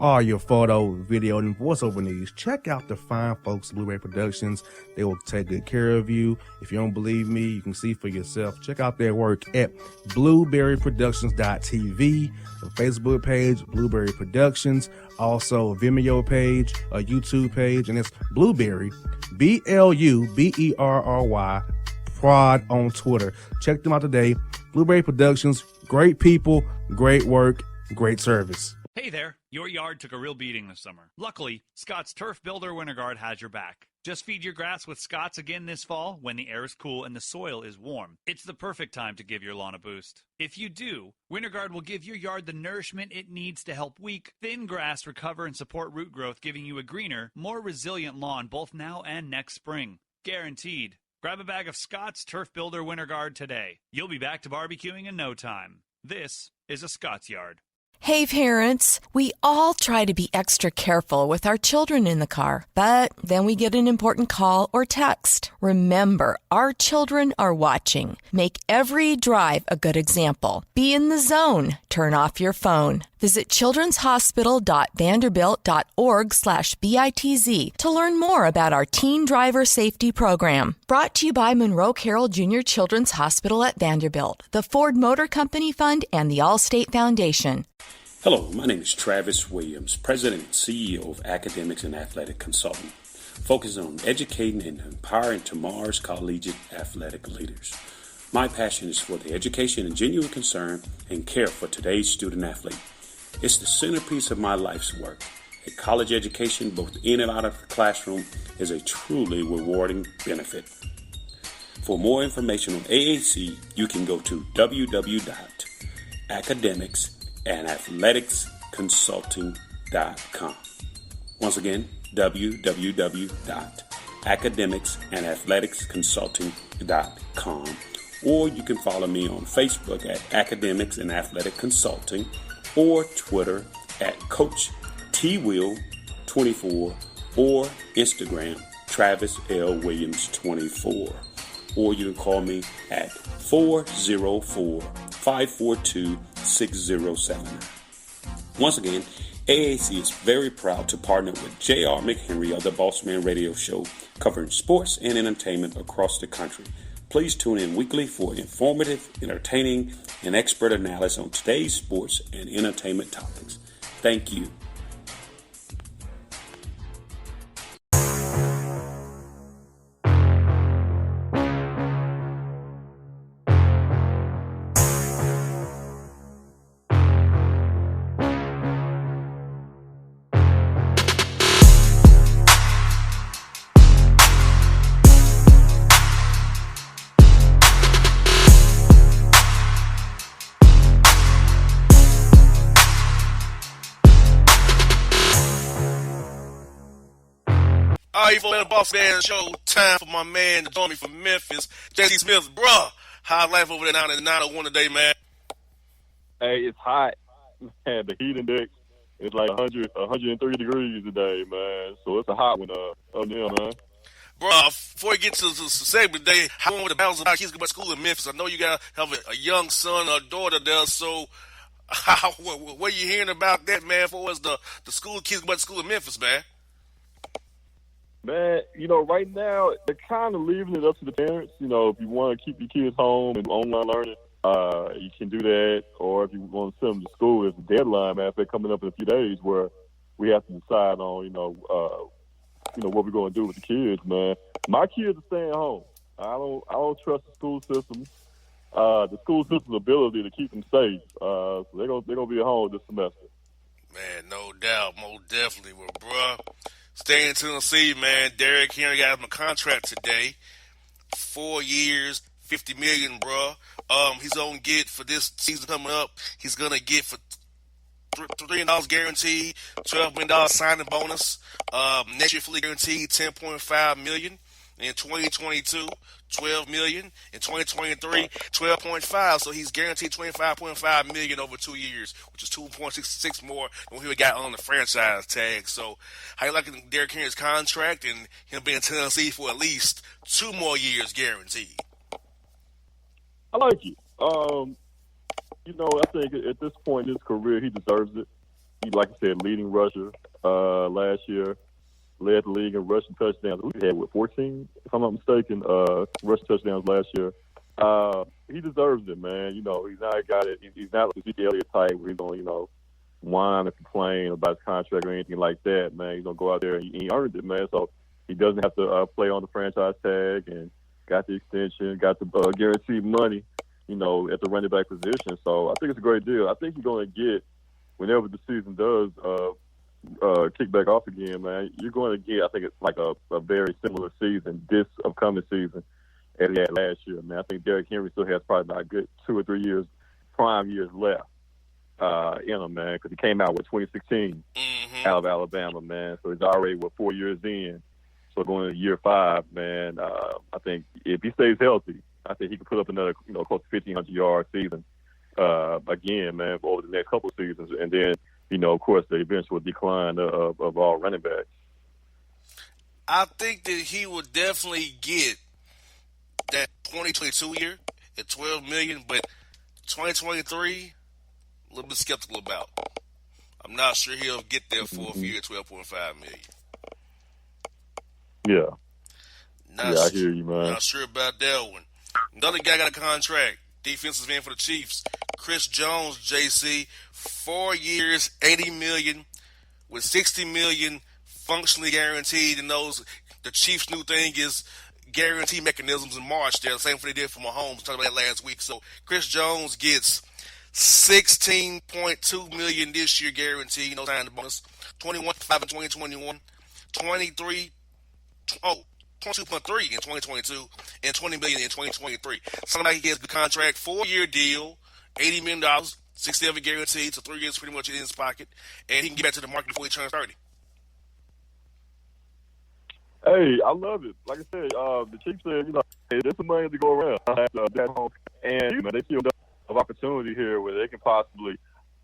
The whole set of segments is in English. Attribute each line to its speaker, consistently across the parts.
Speaker 1: all your photo, video, and voiceover needs, check out the fine folks at Blueberry Productions. They will take good care of you. If you don't believe me, you can see for yourself. Check out their work at blueberryproductions.tv, the Facebook page, Blueberry Productions, also a Vimeo page, a YouTube page, and it's Blueberry, BLUBERRY, Prod on Twitter. Check them out today. Blueberry Productions, great people, great work, great service.
Speaker 2: Hey there, your yard took a real beating this summer. Luckily, Scott's Turf Builder Winter Guard has your back. Just feed your grass with Scott's again this fall when the air is cool and the soil is warm. It's the perfect time to give your lawn a boost. If you do, Winter Guard will give your yard the nourishment it needs to help weak, thin grass recover and support root growth, giving you a greener, more resilient lawn both now and next spring. Guaranteed. Grab a bag of Scott's Turf Builder Winter Guard today. You'll be back to barbecuing in no time. This is a Scott's Yard.
Speaker 3: Hey parents, we all try to be extra careful with our children in the car, but then we get an important call or text. Remember, our children are watching. Make every drive a good example. Be in the zone. Turn off your phone. Visit childrenshospital.vanderbilt.org/BITZ to learn more about our teen driver safety program. Brought to you by Monroe Carroll Jr. Children's Hospital at Vanderbilt, the Ford Motor Company Fund, and the Allstate Foundation.
Speaker 4: Hello, my name is Travis Williams, President and CEO of Academics and Athletic Consulting, focusing on educating and empowering tomorrow's collegiate athletic leaders. My passion is for the education and genuine concern and care for today's student athlete. It's the centerpiece of my life's work. A college education, both in and out of the classroom, is a truly rewarding benefit. For more information on AAC, you can go to www.academicsandathleticsconsulting.com. Once again, www.academicsandathleticsconsulting.com. Or you can follow me on Facebook at Academics and Athletic Consulting, or Twitter at Coach TWill24, or Instagram Travis L. Williams 24. Or you can call me at 404-542-6079. Once again, AAC is very proud to partner with J.R. McHenry of the Bossman Radio Show, covering sports and entertainment across the country. Please tune in weekly for informative, entertaining, and expert analysis on today's sports and entertainment topics. Thank you.
Speaker 5: Alright, for the Bossman Show, time for my man to join me from Memphis, JC Smith. Bruh, how's life over there down in 901 today, man?
Speaker 6: Hey, it's hot. Man, the heat index is like 103 degrees today, man. So it's a hot one up there, man.
Speaker 5: Bruh, before we get to the segment today, how long with the balance of our kids go back to school in Memphis? I know you got have a young son or daughter there, so what are you hearing about that, man, for us the school kids go back to school in Memphis, man?
Speaker 6: Man, right now, they're kind of leaving it up to the parents. If you want to keep your kids home and online learning, you can do that. Or if you want to send them to school, there's a deadline, man, if they're coming up in a few days where we have to decide on, what we're going to do with the kids, man. My kids are staying home. I don't trust the school system. The school system's ability to keep them safe. So they're gonna be at home this semester.
Speaker 5: Man, no doubt, most definitely. Well, bruh, staying in Tennessee, man. Derrick Henry got him a contract today, 4 years, $50 million, bruh. He's gonna get for this season coming up. He's gonna get for $3 million guaranteed, $12 million signing bonus. Next year, fully guaranteed, $10.5 million. In 2022, $12 million. In 2023, $12.5. So he's guaranteed $25.5 million over 2 years, which is 2.66 more than what he got on the franchise tag. So how you liking Derrick Henry's contract and him being in Tennessee for at least 2 more years guaranteed?
Speaker 6: I like it. I think at this point in his career, he deserves it. like I said, leading rusher last year. Led the league in rushing touchdowns. We had, 14, if I'm not mistaken, rushing touchdowns last year. He deserves it, man. You know, he's not a guy that he's not like the Zeke Elliott type where he's going to, whine and complain about his contract or anything like that, man. He's going to go out there and he earned it, man. So he doesn't have to play on the franchise tag and got the extension, got the guaranteed money, at the running back position. So I think it's a great deal. I think he's going to get, whenever the season does kick back off again, man, you're going to get, I think it's like a very similar season this upcoming season as he had last year, man. I think Derrick Henry still has probably about a good 2 or 3 years, prime years left in him, man, because he came out with 2016 out of Alabama, man. So he's already, 4 years in. So going into year 5, man, I think if he stays healthy, I think he can put up another, close to 1,500-yard season again, man, over the next couple of seasons. And then, of course, the eventual decline of all running backs.
Speaker 5: I think that he will definitely get that 2022 year at $12 million, but 2023, a little bit skeptical about. I'm not sure he'll get there for a year at $12.5 million.
Speaker 6: Yeah.
Speaker 5: Not
Speaker 6: I hear you, man.
Speaker 5: Not sure about that one. Another guy got a contract, defensive end for the Chiefs, Chris Jones, JC, 4 years, $80 million, with $60 million functionally guaranteed. And the Chiefs' new thing is guarantee mechanisms in March. They're the same thing they did for Mahomes. Talked about that last week. So Chris Jones gets $16.2 million this year guaranteed, no signing bonus. 21.5 in 2021, 22.3 in 2022, and $20 million in 2023. Somebody gets the contract, 4-year deal, $80 million, 60 of it guaranteed, so 3 years pretty much in his pocket, and he can get back to the market before he turns 30.
Speaker 6: Hey, I love it. Like I said, the Chiefs said, hey, there's some money to go around. And they feel of opportunity here where they can possibly.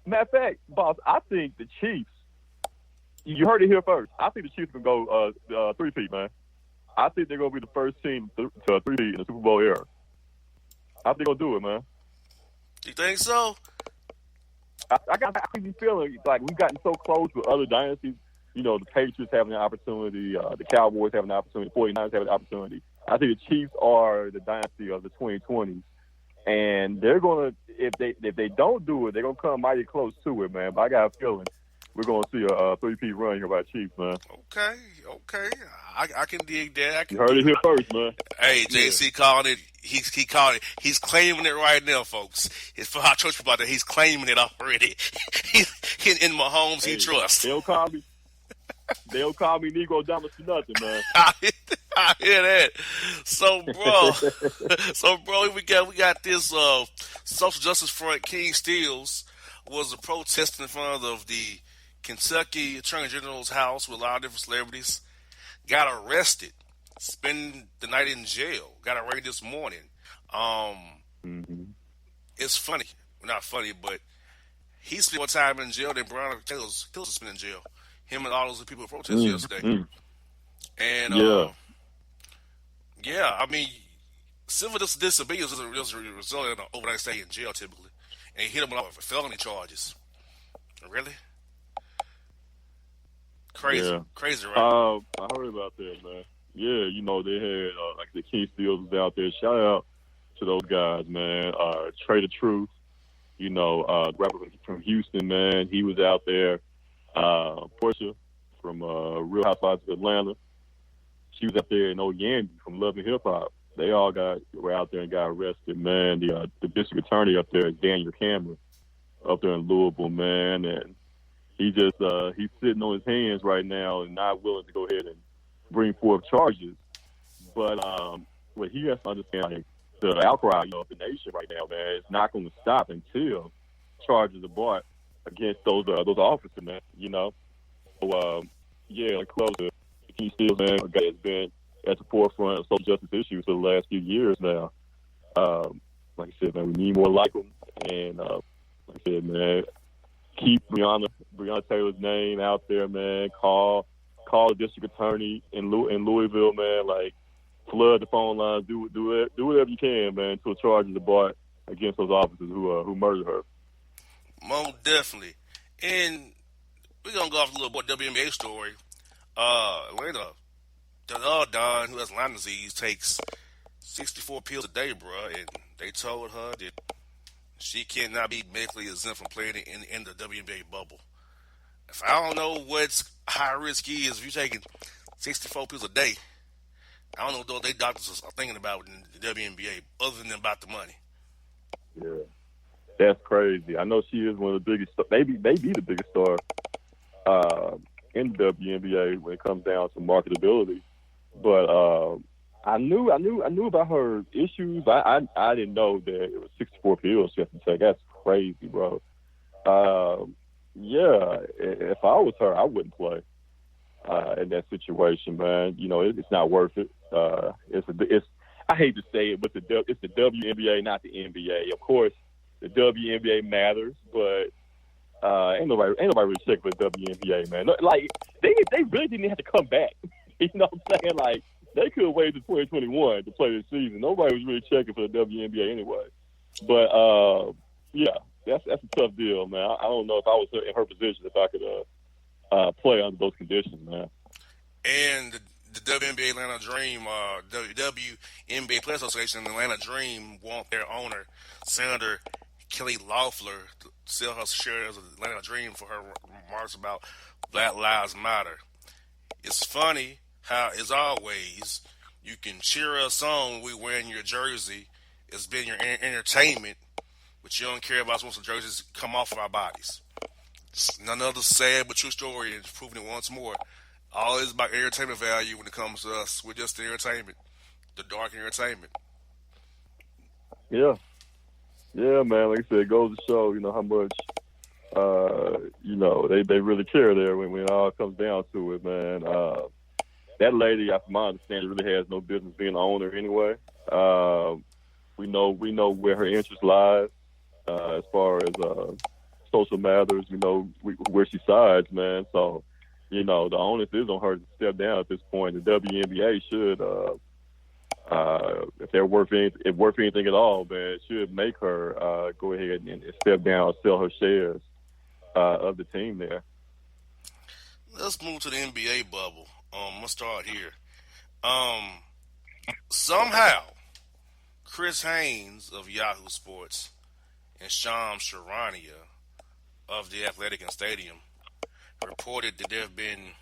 Speaker 6: Matter of fact, boss, I think the Chiefs. You heard it here first. I think the Chiefs can go 3-peat, man. I think they're gonna be the first team to 3-peat in the Super Bowl era. I think they're gonna do it, man.
Speaker 5: You think so?
Speaker 6: I keep feeling like we've gotten so close with other dynasties. The Patriots having an opportunity, the Cowboys having an opportunity, the 49ers having an opportunity. I think the Chiefs are the dynasty of the 2020s. And they're going to, if they don't do it, they're going to come mighty close to it, man. But I got a feeling we're going to see a 3-peat run here by the Chiefs, man.
Speaker 5: Okay. I can dig that.
Speaker 6: You heard it here first, man.
Speaker 5: Hey, JC called it. He called it. He's claiming it right now, folks. It's for our church about that. He's claiming it already. in Mahomes, he trusts.
Speaker 6: They'll call me Negro Damas for nothing, man.
Speaker 5: I hear that. So, bro, we got this social justice front. King Steels was a protest in front of the Kentucky Attorney General's house with a lot of different celebrities. Got arrested, spent the night in jail. Got arraigned this morning. It's funny, not funny, but he spent more time in jail than Breonna Taylor's spent in jail. Him and all those people who protested yesterday. And I mean, civil disobedience is a result of an overnight stay in jail typically, and he hit him with felony charges. Really? Crazy, right?
Speaker 6: I heard about that, man. Yeah, they had like the King Steels was out there. Shout out to those guys, man. Trey the Truth, rapper from Houston, man. He was out there. Portia from Real Housewives of Atlanta. She was up there, and Yandy from Love and Hip Hop. They all were out there and got arrested, man. The district attorney up there is Daniel Cameron up there in Louisville, man, and he just he's sitting on his hands right now and not willing to go ahead and bring forth charges. But what he has to understand, like the outcry of the nation right now, man, it's not going to stop until charges are brought against those officers, man. So like close to King Steele, man, a guy that's been at the forefront of social justice issues for the last few years now. Like I said, man, we need more like him, and like I said, man, keep Breonna Taylor's name out there, man. Call the district attorney in Louisville, man. Like, flood the phone lines. Do whatever you can, man, until charges are brought against those officers who murdered her.
Speaker 5: Most definitely. And we're going to go off a little more WNBA story. Atlanta, Don, who has Lyme disease, takes 64 pills a day, bro, and they told her that she cannot be medically exempt from playing in the WNBA bubble. If I don't know what's high risk is, if you're taking 64 pills a day, I don't know what they doctors are thinking about in the WNBA other than about the money.
Speaker 6: Yeah, that's crazy. I know she is one of the biggest, maybe the biggest star in the WNBA when it comes down to marketability. But I knew about her issues. I didn't know that it was 64 pills she has to take. That's crazy, bro. Yeah, if I was her, I wouldn't play in that situation, man. You know, it's not worth it. It's I hate to say it, but it's the WNBA, not the NBA. Of course, the WNBA matters, but ain't nobody really checking for the WNBA, man. Like they really didn't have to come back. You know what I'm saying? Like they could have waited to 2021 to play this season. Nobody was really checking for the WNBA anyway. But yeah, that's a tough deal, man. I don't know if I was in her position if I could play under those conditions, man.
Speaker 5: And the WNBA Atlanta Dream, WNBA Players Association, and Atlanta Dream want their owner, Senator Kelly Loeffler, to sell her shares of the Atlanta Dream for her remarks about Black Lives Matter. It's funny how, as always, you can cheer us on when we wearing your jersey. It's been your entertainment, but you don't care about once the jerseys come off of our bodies. It's another sad but true story, and it's proving it once more. All is about entertainment value when it comes to us. We're just the entertainment, the dark entertainment.
Speaker 6: Yeah, man. Like I said, it goes to show, you know, how much, you know, they really care there when it all comes down to it, man. That lady, from my understanding, really has no business being an owner anyway. We know where her interest lies as far as social matters. We know where she sides, man. So, you know, the onus is on her to step down at this point. The WNBA should, if they're worth anything at all, man, should make her go ahead and step down, sell her shares of the team there.
Speaker 5: Let's move to the NBA bubble. I'm gonna start here. Somehow, Chris Haynes of Yahoo Sports and Shams Charania of The Athletic and Stadium reported that there have been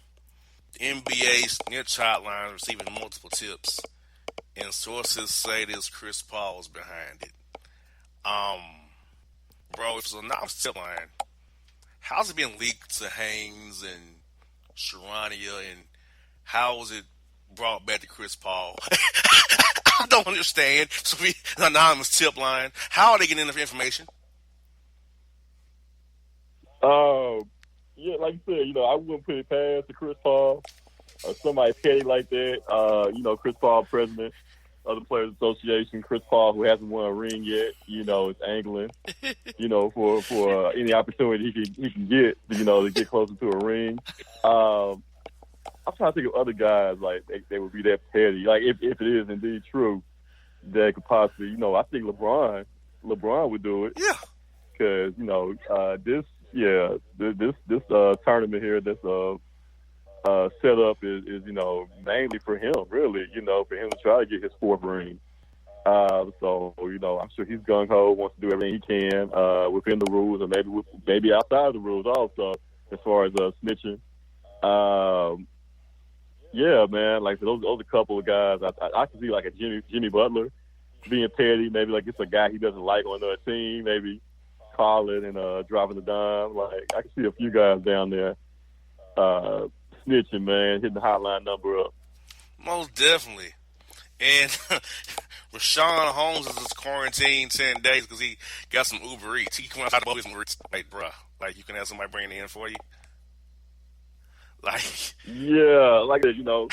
Speaker 5: NBA snitch hotlines receiving multiple tips, and sources say this Chris Paul's behind it. Bro, if it's a anonymous tip line, how's it been leaked to Haynes and Charania, and how was it brought back to Chris Paul? I don't understand. So an anonymous tip line. How are they getting the information?
Speaker 6: Yeah, like you said, you know, I wouldn't put it past to Chris Paul or somebody petty like that. You know, Chris Paul, president of the Players Association. Chris Paul, who hasn't won a ring yet, you know, is angling, you know, for any opportunity he can get, you know, to get closer to a ring. I'm trying to think of other guys like they would be that petty. Like if it is indeed true, that could possibly, you know, I think LeBron would do it.
Speaker 5: Yeah,
Speaker 6: because you know this tournament here that's set up is you know mainly for him, really, you know, for him to try to get his fourth ring. So you know, I'm sure he's gung ho, wants to do everything he can within the rules, and maybe outside the rules also, as far as snitching. Yeah, man, like those a couple of guys. I can see like a Jimmy Butler being petty. Maybe like it's a guy he doesn't like on another team. Maybe calling and dropping the dime. Like I can see a few guys down there snitching, man, hitting the hotline number up.
Speaker 5: most definitely. And Rashawn Holmes is quarantined 10 days because he got some Uber Eats. He come outside the boat with some Uber Eats. Like, bruh, like you can have somebody bring it in for you. Like,
Speaker 6: yeah, like you know,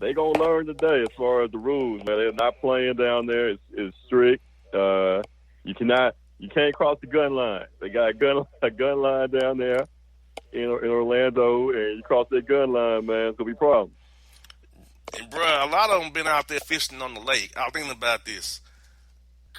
Speaker 6: they gonna learn today as far as the rules. Man, they're not playing down there. It's strict. You can't cross the gun line. They got a gun line down there in Orlando, and you cross that gun line, man, it's gonna be problems.
Speaker 5: and bruh, a lot of them been out there fishing on the lake. I was thinking about this.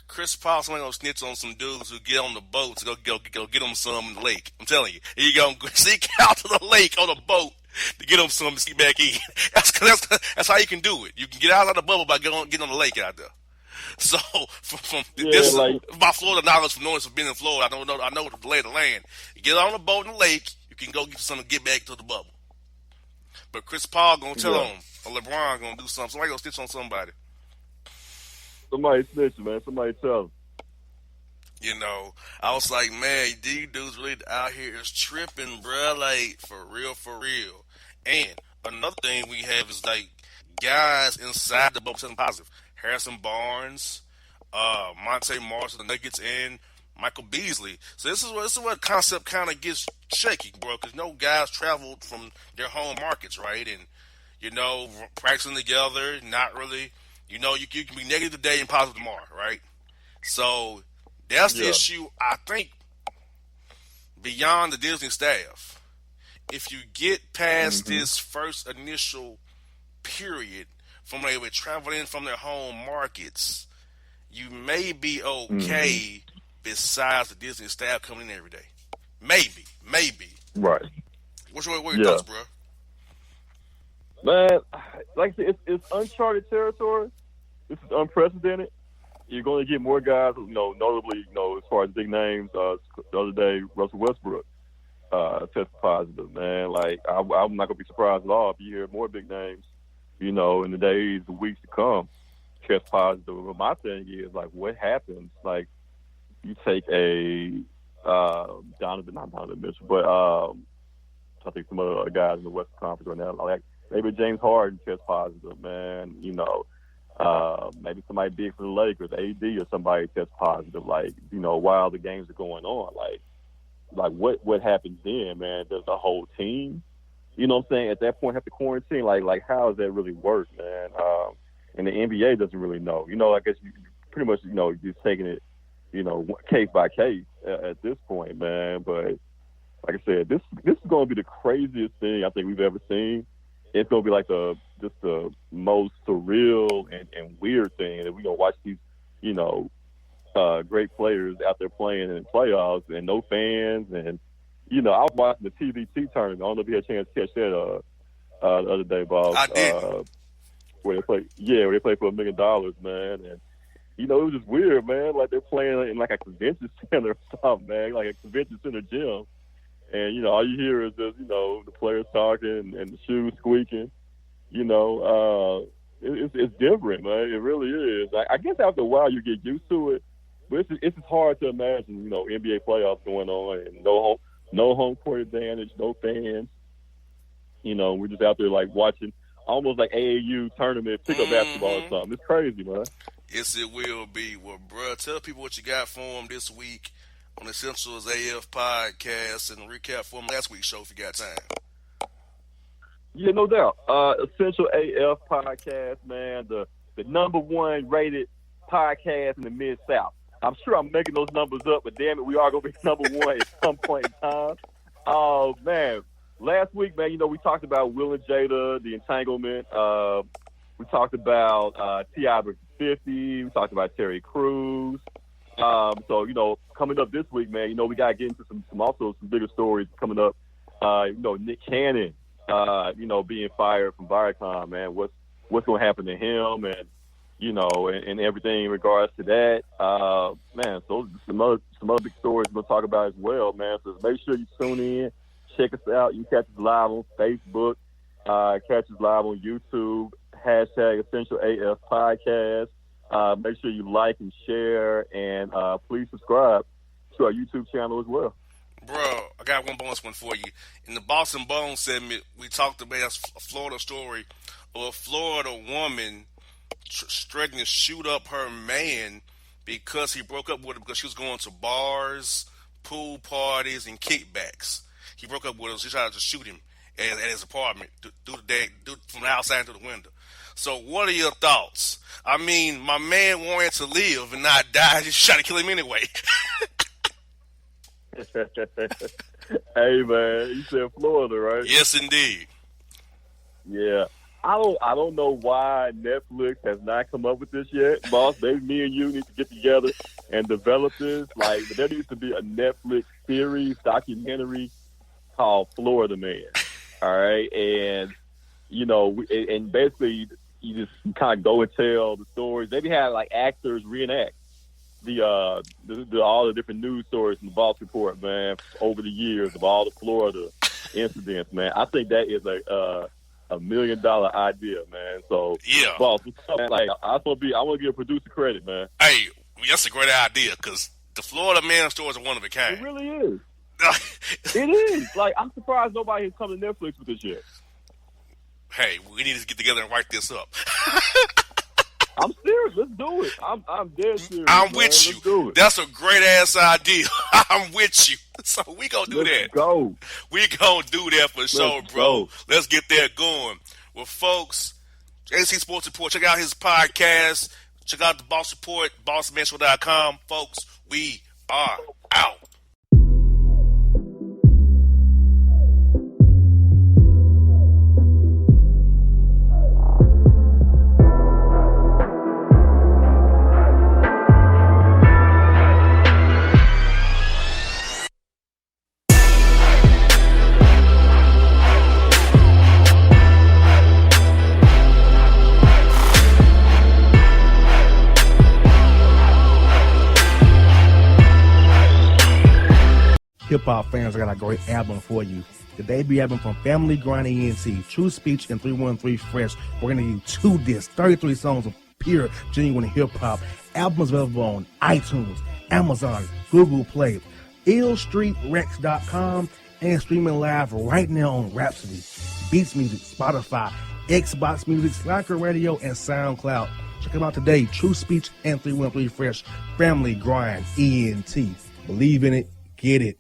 Speaker 5: Chris Paul somebody gonna snitch on some dudes who get on the boat to go get them some in the lake. I'm telling you, he gonna seek out to the lake on a boat to get them some to see back in. That's how you can do it. You can get out of the bubble by getting on the lake out there. So this
Speaker 6: like,
Speaker 5: is my Florida knowledge from knowing from being in Florida. I know the lay of the land. You get on a boat in the lake, you can go get something to get back to the bubble. But Chris Paul gonna tell him, or LeBron gonna do something. Somebody gonna stitch on somebody.
Speaker 6: Somebody snitch, man. Somebody tell him.
Speaker 5: You know, I was like, man, these dudes really out here is tripping, bruh. Like, for real, for real. And another thing we have is, like, guys inside the bubble something positive. Harrison Barnes, Monte Morris of the Nuggets, and Michael Beasley. So this is what concept kind of gets shaky, bro, because guys traveled from their home markets, right? And, practicing together, not really, you can be negative today and positive tomorrow, right? So that's the issue, I think, beyond the Disney staff. If you get past this first initial period from where they were traveling from their home markets, you may be okay besides the Disney staff coming in every day. Maybe.
Speaker 6: Right.
Speaker 5: What's your thoughts, bro?
Speaker 6: Man, like I said, it's uncharted territory. This is unprecedented. You're going to get more guys, notably, as far as big names. The other day, Russell Westbrook tested positive, man. Like, I'm not going to be surprised at all if you hear more big names, in the days, the weeks to come, test positive. But my thing is, like, what happens? Like, you take a not Donovan Mitchell, but I think some other guys in the Western Conference right now, like maybe James Harden test positive, man. Maybe somebody big for the Lakers, AD or somebody test positive. Like, while the games are going on, like what happens then, man? Does the whole team, what I'm saying, at that point have to quarantine? Like how does that really work, man? And the NBA doesn't really know. I guess you pretty much, you're taking it, case by case at this point, man. But like I said, this is going to be the craziest thing I think we've ever seen. It's going to be like the most surreal and weird thing. And we're going to watch these, great players out there playing in the playoffs and no fans. And, I was watching the TBT tournament. I don't know if you had a chance to catch that the other day, Bob.
Speaker 5: I did.
Speaker 6: Where they play for $1 million, man. And, it was just weird, man. Like they're playing in like a convention center or something, man. Like a convention center gym. And, all you hear is just, the players talking and the shoes squeaking. It's different, man. It really is. I guess after a while you get used to it. But it's just hard to imagine, NBA playoffs going on and no home court advantage, no fans. We're just out there like watching almost like AAU tournament pickup basketball or something. It's crazy, man.
Speaker 5: Yes, it will be. Well, bro, tell people what you got for them this week on Essentials AF podcast and recap for them last week's show if you got time.
Speaker 6: Yeah, no doubt. Essential AF podcast, man, the number one rated podcast in the Mid-South. I'm sure I'm making those numbers up, but damn it, we are going to be number one at some point in time. Oh, man. Last week, man, we talked about Will and Jada, the entanglement. We talked about T.I. versus 50. We talked about Terry Crews. So, coming up this week, man, we got to get into some bigger stories coming up. Nick Cannon, being fired from Viacom, man. What's going to happen to him and, and everything in regards to that. Man, so some other big stories we're going to talk about as well, man. So make sure you tune in. Check us out. You can catch us live on Facebook. Catch us live on YouTube. #EssentialAF Podcast. Make sure you like and share, and please subscribe to our YouTube channel as well.
Speaker 5: Bro, I got one bonus one for you. In the Boston Bones segment, we talked about a Florida story of a Florida woman threatening to shoot up her man because he broke up with her because she was going to bars, pool parties, and kickbacks. He broke up with her. She tried to shoot him at his apartment from the outside through the window. So what are your thoughts? I mean, my man wanted to live and not die. Just trying to kill him anyway.
Speaker 6: Hey, man, you said Florida, right?
Speaker 5: Yes, indeed.
Speaker 6: Yeah. I don't know why Netflix has not come up with this yet, boss. Maybe me and you need to get together and develop this. Like, there needs to be a Netflix series, documentary called Florida Man. All right, and and basically you just kind of go and tell the stories. Maybe have like actors reenact the all the different news stories in the Boss Report, man, over the years of all the Florida incidents, man. I think that is a $1 million idea, man. So
Speaker 5: yeah,
Speaker 6: boss, like I want to give a producer credit, man.
Speaker 5: Hey, that's a great idea because the Florida Man stories are one of a kind.
Speaker 6: It really is. It is. Like, I'm surprised nobody has come to Netflix with this yet.
Speaker 5: Hey, we need to get together and write this up.
Speaker 6: I'm serious. Let's do it. I'm dead serious.
Speaker 5: I'm
Speaker 6: man.
Speaker 5: with you.
Speaker 6: Let's do it.
Speaker 5: That's a great ass idea. I'm with you. So we gonna do that.
Speaker 6: Go.
Speaker 5: We gonna do that for sure, bro. Let's get that going. Well, folks, AC Sports Report. Check out his podcast. Check out the Boss Report, bossmanshow.com. Folks, we are out.
Speaker 1: Hip-hop fans, I got a great album for you. The debut album from Family Grind ENT, True Speech and 313 Fresh. We're going to give you 2 discs, 33 songs of pure, genuine hip-hop. Albums available on iTunes, Amazon, Google Play, illstreetrex.com, and streaming live right now on Rhapsody, Beats Music, Spotify, Xbox Music, Slacker Radio, and SoundCloud. Check them out today. True Speech and 313 Fresh. Family Grind ENT. Believe in it. Get it.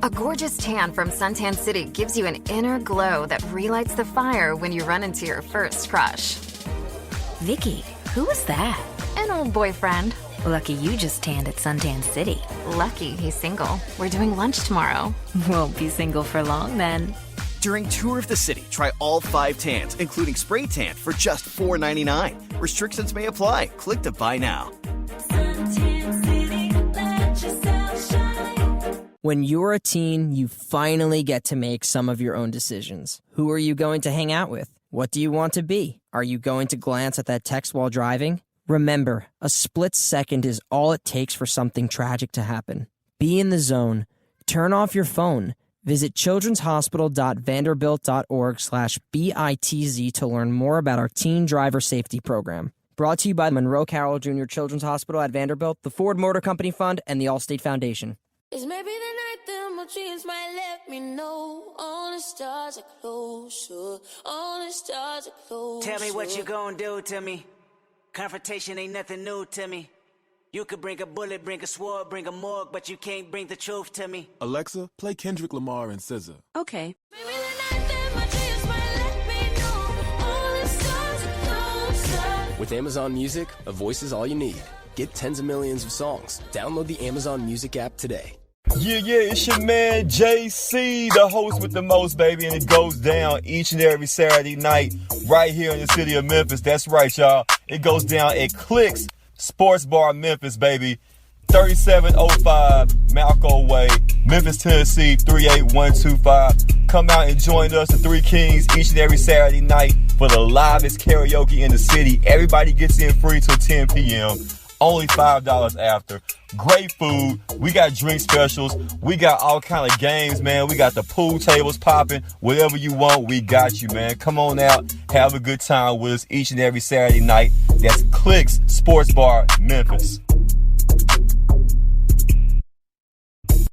Speaker 7: A gorgeous tan from Suntan City gives you an inner glow that relights the fire when you run into your first crush.
Speaker 8: Vicky, who was that?
Speaker 7: An old boyfriend.
Speaker 8: Lucky you just tanned at Suntan City.
Speaker 7: Lucky he's single. We're doing lunch tomorrow.
Speaker 8: Won't be single for long then.
Speaker 9: During Tour of the City, try all 5 tans, including spray tan, for just $4.99. Restrictions may apply. Click to buy now.
Speaker 10: Suntan City, let yourself shine.
Speaker 11: When you're a teen, you finally get to make some of your own decisions. Who are you going to hang out with? What do you want to be? Are you going to glance at that text while driving? Remember, a split second is all it takes for something tragic to happen. Be in the zone. Turn off your phone. Visit childrenshospital.vanderbilt.org/BITZ to learn more about our teen driver safety program. Brought to you by Monroe Carroll Jr. Children's Hospital at Vanderbilt, the Ford Motor Company Fund, and the Allstate Foundation.
Speaker 10: It's maybe the night that my dreams might let me know. All the stars are closer. All the stars are closer.
Speaker 12: Tell me what you gonna do to me. Confrontation ain't nothing new to me. You could bring a bullet, bring a sword, bring a morgue, but you can't bring the truth to me.
Speaker 13: Alexa, play Kendrick Lamar and SZA.
Speaker 10: Okay. Maybe the night that my dreams might let me know. All the stars are closer.
Speaker 14: With Amazon Music, a voice is all you need. Get tens of millions of songs. Download the Amazon Music app today.
Speaker 15: Yeah, it's your man JC, the host with the most, baby, and it goes down each and every Saturday night right here in the city of Memphis. That's right, y'all. It goes down at Clicks Sports Bar Memphis, baby. 3705 Malco Way, Memphis, Tennessee, 38125. Come out and join us, the Three Kings, each and every Saturday night for the livest karaoke in the city. Everybody gets in free till 10 p.m. Only $5 after. Great food. We got drink specials. We got all kind of games, man. We got the pool tables popping. Whatever you want, we got you, man. Come on out. Have a good time with us each and every Saturday night. That's Clicks Sports Bar, Memphis.